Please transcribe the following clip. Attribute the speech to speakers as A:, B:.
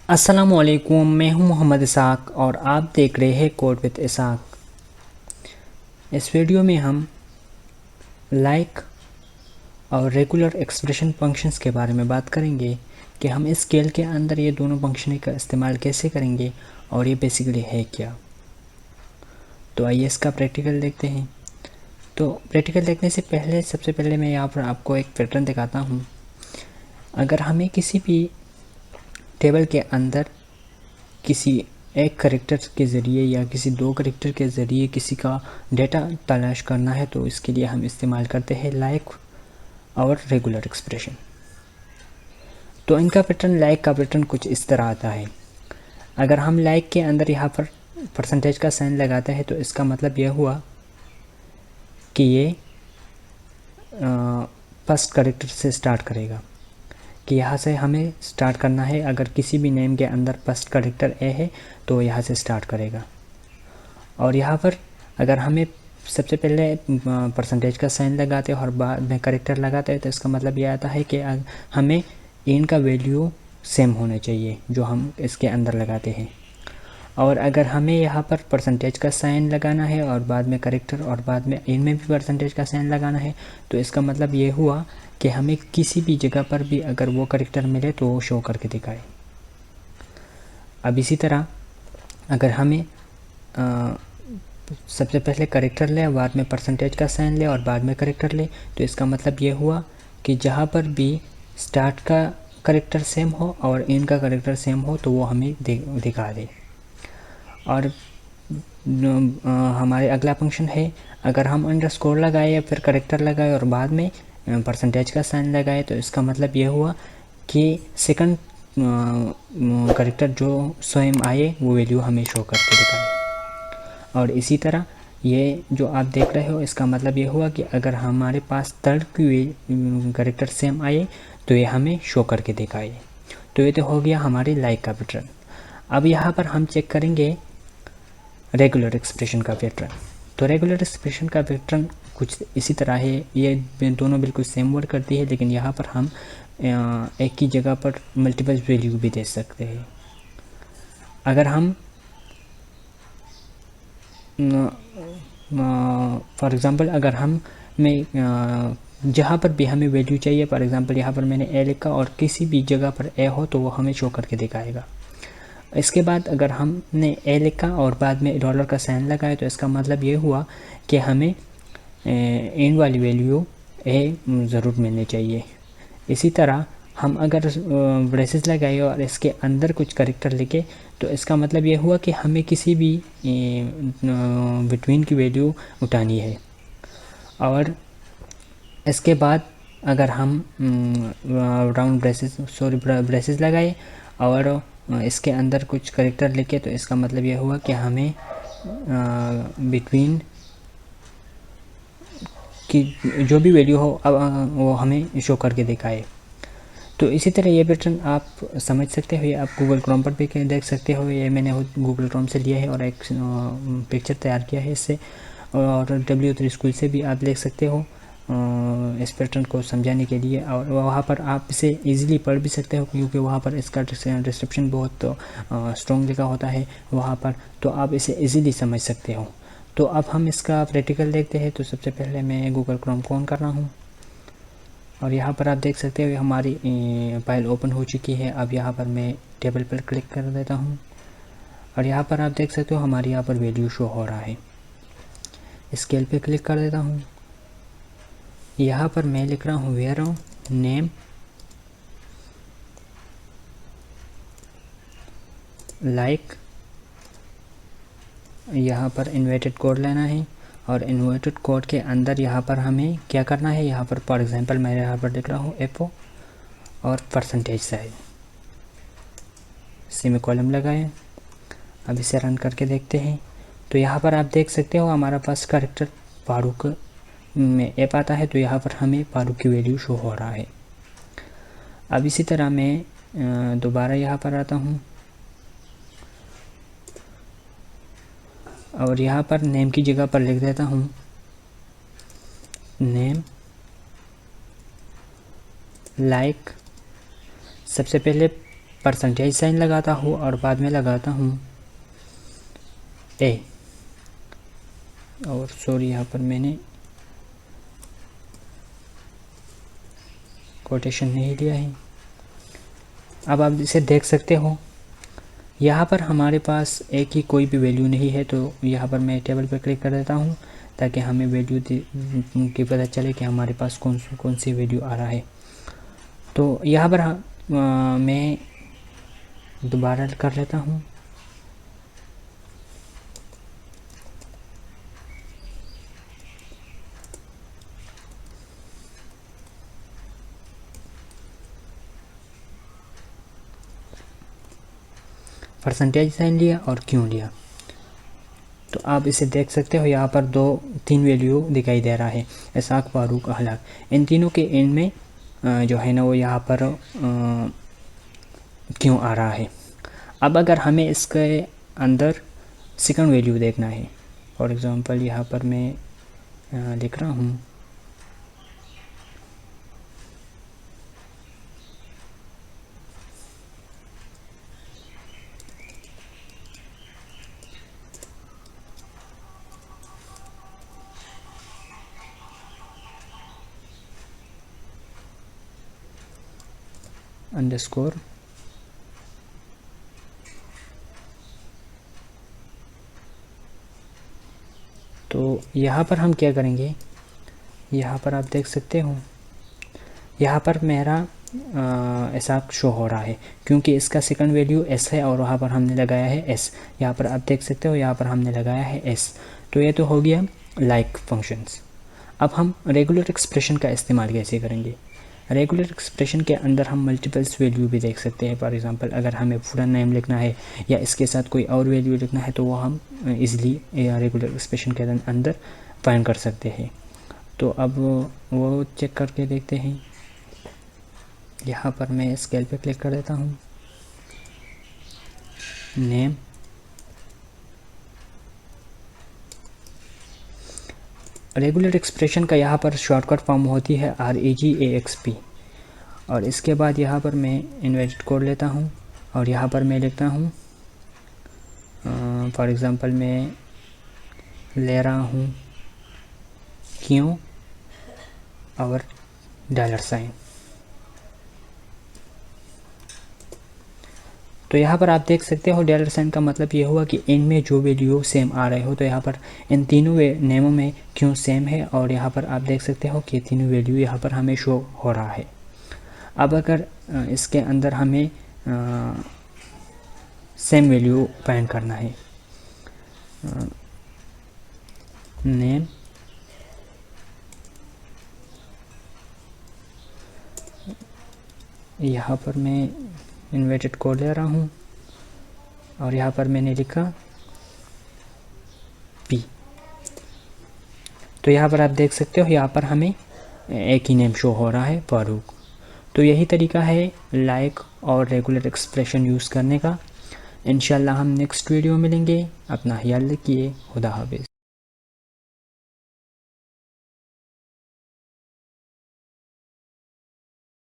A: अस्सलामुअलैकुम, मैं हूं मोहम्मद इसाक और आप देख रहे हैं कोड विद इसाक। इस वीडियो में हम लाइक और रेगुलर एक्सप्रेशन फंक्शंस के बारे में बात करेंगे कि हम इस स्केल के अंदर ये दोनों फंक्शन का इस्तेमाल कैसे करेंगे और ये बेसिकली है क्या। तो आइए इसका प्रैक्टिकल देखते हैं। तो प्रैक्टिकल देखने से पहले सबसे पहले मैं यहाँ पर आपको एक पैटर्न दिखाता हूँ। अगर हमें किसी भी टेबल के अंदर किसी एक करेक्टर के ज़रिए या किसी दो करेक्टर के ज़रिए किसी का डेटा तलाश करना है तो इसके लिए हम इस्तेमाल करते हैं लाइक और रेगुलर एक्सप्रेशन। तो इनका पैटर्न, लाइक का पैटर्न कुछ इस तरह आता है। अगर हम लाइक के अंदर यहाँ पर परसेंटेज का साइन लगाते हैं तो इसका मतलब यह हुआ कि ये फर्स्ट करेक्टर से स्टार्ट करेगा, कि यहाँ से हमें स्टार्ट करना है। अगर किसी भी नेम के अंदर फर्स्ट करेक्टर ए है तो यहाँ से स्टार्ट करेगा। और यहाँ पर अगर हमें सबसे पहले परसेंटेज का साइन लगाते हैं और बाद में करेक्टर लगाते हैं तो इसका मतलब ये आता है कि हमें इन का वैल्यू सेम होना चाहिए जो हम इसके अंदर लगाते हैं। और अगर हमें यहाँ पर परसेंटेज का साइन लगाना है और बाद में करेक्टर और बाद में इन में भी परसेंटेज का साइन लगाना है तो इसका मतलब ये हुआ कि हमें किसी भी जगह पर भी अगर वो करेक्टर मिले तो वो शो करके दिखाए। अब इसी तरह अगर हमें सबसे पहले करेक्टर ले, बाद में परसेंटेज का साइन ले और बाद में करेक्टर ले तो इसका मतलब ये हुआ कि जहाँ पर भी स्टार्ट का करेक्टर सेम हो और इन का करेक्टर सेम हो तो वो हमें दिखा दे। और हमारे अगला फंक्शन है, अगर हम अंडरस्कोर लगाए या फिर करेक्टर लगाए और बाद में परसेंटेज का साइन लगाए तो इसका मतलब ये हुआ कि सेकंड करेक्टर जो स्वयं आए वो वैल्यू हमें शो करके दिखाए। और इसी तरह ये जो आप देख रहे हो इसका मतलब ये हुआ कि अगर हमारे पास थर्ड की करेक्टर सेम आए तो ये हमें शो करके दिखाए। तो ये तो हो गया हमारे लाइक का पैटर्न। अब यहाँ पर हम चेक करेंगे रेगुलर एक्सप्रेशन का पैटर्न। तो रेगुलर एक्सप्रेशन का पैटर्न कुछ इसी तरह है। ये दोनों बिल्कुल सेम वर्ड करती है, लेकिन यहाँ पर हम एक ही जगह पर मल्टीपल वैल्यू भी दे सकते हैं। अगर हम फॉर एग्ज़ाम्पल अगर हम जहाँ पर भी हमें वैल्यू चाहिए, फॉर एग्ज़ाम्पल यहाँ पर मैंने ए लिखा और किसी भी जगह पर ए हो तो वो हमें शो करके दिखाएगा। इसके बाद अगर हमने ए लिखा और बाद में डॉलर का साइन लगाया तो इसका मतलब ये हुआ कि हमें इन वाली वैल्यू ए ज़रूर मिलनी चाहिए। इसी तरह हम अगर ब्रेसेस लगाए और इसके अंदर कुछ करेक्टर लिखे तो इसका मतलब ये हुआ कि हमें किसी भी बिटवीन की वैल्यू उठानी है। और इसके बाद अगर हम राउंड ब्रेसेस लगाए और इसके अंदर कुछ करेक्टर लिखे तो इसका मतलब ये हुआ कि हमें बिटवीन की जो भी वैल्यू हो वो हमें शो करके दिखाए। तो इसी तरह ये पैटर्न आप समझ सकते हो, ये आप गूगल क्रोम पर भी देख सकते हो। ये मैंने गूगल क्रोम से लिया है और एक पिक्चर तैयार किया है इससे, और W3 स्कूल से भी आप देख सकते हो इस पैटर्न को समझाने के लिए। और वहाँ पर आप इसे इजीली पढ़ भी सकते हो क्योंकि वहाँ पर इसका डिस्क्रिप्शन बहुत स्ट्रॉन्ग लिखा होता है वहाँ पर, तो आप इसे इजीली समझ सकते हो। तो अब हम इसका प्रैक्टिकल देखते हैं। तो सबसे पहले मैं गूगल क्रोम को ऑन कर रहा हूँ और यहाँ पर आप देख सकते हो हमारी फाइल ओपन हो चुकी है। अब यहाँ पर मैं टेबल पर क्लिक कर देता हूँ और यहाँ पर आप देख सकते हो हमारी यहाँ पर वैल्यू शो हो रहा है। स्केल पे क्लिक कर देता हूँ। यहाँ पर मैं लिख रहा हूँ वेयर नेम लाइक। यहाँ पर इन्वर्टेड कोड लेना है और इन्वर्टेड कोड के अंदर यहाँ पर हमें क्या करना है, यहाँ पर फॉर एग्जांपल मैं यहाँ पर लिख रहा हूँ एफओ और परसेंटेज साइज, सेमीकोलन लगाएं। अब इसे रन करके देखते हैं। तो यहाँ पर आप देख सकते हो हमारा पास करेक्टर फारूक में ऐप आता है, तो यहाँ पर हमें फारूक की वैल्यू शो हो रहा है। अब इसी तरह मैं दोबारा यहाँ पर आता हूँ और यहाँ पर नेम की जगह पर लिख देता हूँ नेम लाइक। सबसे पहले परसेंटेज साइन लगाता हूँ और बाद में लगाता हूँ ए, और सॉरी यहाँ पर मैंने कोटेशन नहीं लिया है। अब आप इसे देख सकते हो, यहाँ पर हमारे पास ए की कोई भी वैल्यू नहीं है, तो यहाँ पर मैं टेबल पर क्लिक कर देता हूँ ताकि हमें वैल्यू की पता चले कि हमारे पास कौन सी वैल्यू आ रहा है। तो यहाँ पर मैं दोबारा कर लेता हूँ। परसेंटेज साइन लिया और क्यों लिया, तो आप इसे देख सकते हो, यहाँ पर 2-3 वैल्यू दिखाई दे रहा है, इसाक, फारूक, अहलाक। इन तीनों के एंड में जो है ना वो यहाँ पर क्यों आ रहा है। अब अगर हमें इसके अंदर सेकंड वैल्यू देखना है, फॉर एग्ज़ाम्पल यहाँ पर मैं लिख रहा हूँ अंडरस्कोर तो यहाँ पर हम क्या करेंगे, यहाँ पर आप देख सकते हो, यहाँ पर मेरा ऐसा शो हो रहा है क्योंकि इसका सेकंड वैल्यू एस है और वहाँ पर हमने लगाया है एस। यहाँ पर आप देख सकते हो, यहाँ पर हमने लगाया है एस। तो ये तो हो गया लाइक फंक्शंस। अब हम रेगुलर एक्सप्रेशन का इस्तेमाल कैसे करेंगे। रेगुलर एक्सप्रेशन के अंदर हम मल्टीपल्स वैल्यू भी देख सकते हैं। फॉर एग्जांपल अगर हमें पूरा नेम लिखना है या इसके साथ कोई और वैल्यू लिखना है तो वो हम इजीली रेगुलर एक्सप्रेशन के अंदर फाइंड कर सकते हैं। तो अब वो चेक करके देखते हैं। यहाँ पर मैं स्केल पे क्लिक कर देता हूँ, नेम, रेगुलर एक्सप्रेशन का यहाँ पर शॉर्टकट फॉर्म होती है REGAXP। और इसके बाद यहाँ पर मैं इन्वर्टेड कोड लेता हूँ और यहाँ पर मैं लिखता हूँ फॉर एग्ज़ाम्पल मैं ले रहा हूँ क्यों और $। तो यहाँ पर आप देख सकते हो $। का मतलब ये हुआ कि इनमें जो वैल्यू सेम आ रहे हो, तो यहाँ पर इन तीनों नेमों में क्यों सेम है। और यहाँ पर आप देख सकते हो कि तीनों वैल्यू यहाँ पर हमें शो हो रहा है। अब अगर इसके अंदर हमें सेम वैल्यू फाइंड करना है, नेम यहाँ पर मैं इन्वर्टेड कोड ले रहा हूँ और यहाँ पर मैंने लिखा P। तो यहाँ पर आप देख सकते हो, यहाँ पर हमें एक ही नेम शो हो रहा है, फारूक। तो यही तरीका है लाइक और रेगुलर एक्सप्रेशन यूज़ करने का। इंशाल्लाह हम नेक्स्ट वीडियो मिलेंगे। अपना ख्याल रखिए। खुदा हाफिज़।